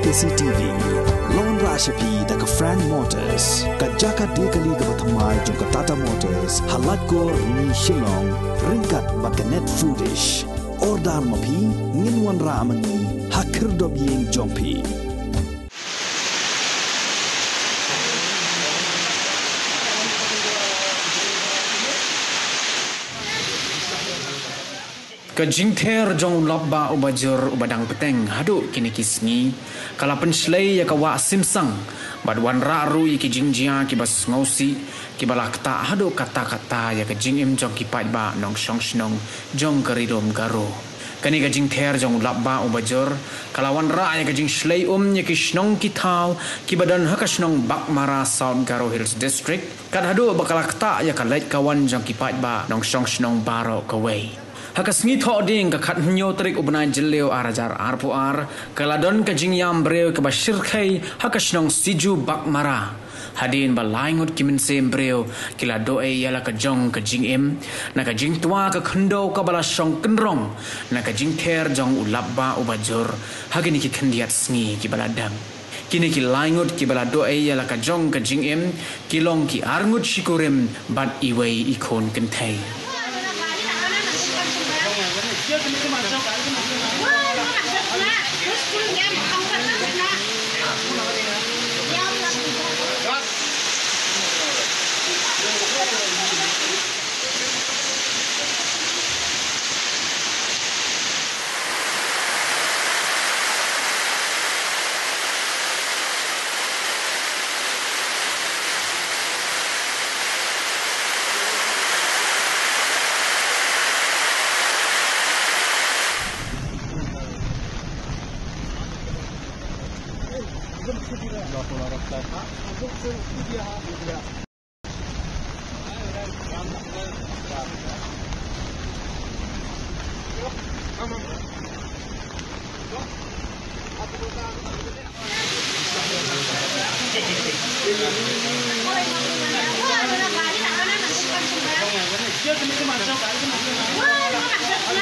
KCTV Lone Rashapi daka Frank Motors Kajaka dekali ka bathamai jong ka Tata Motors Halatgor ni Shillong ringkat bakanet foodish Ordar mapi nginwan ramani hakir dob yeng jompi Kajingter jong lobba ubajur ubadang peteng hadu kini kisngi kala penslei ya kawa simsang badwan raru ki jingjia ki bas ngosi ki balakta hadu kata-kata ya kajingim jong ki ba nong shong shnong jong keridom garo kani kajingter jong lobba ubajur kalawan ra ya kajing slei ya ki shnong ki thau ki badan hakashnong bakmara South Garo Hills District kad hadu bakalakta ya kalait kawan jong ki ba nong shong shnong baro kawai Hakasngi thoding ka khat hnyo trik ubnai jileo arajar arpuar kaladon ka jingyam breu ka bashir khai hakasnong siju bakmara hadin balaingut kimin sem breu kila doe yala ka jong ka jingem na ka jing tua ka khndo ka bala shong kenrong na ka jing ther jong ulabba ubajur hagini ki khandiat sngi ki baladam kini ki laingut ki bala doe yala ka jong ka jingem kilong ki arngut shikurem bat iwei ikon kenthai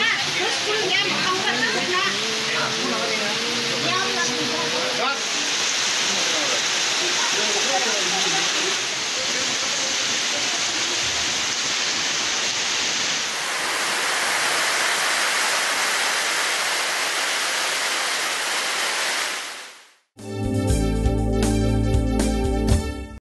Wah,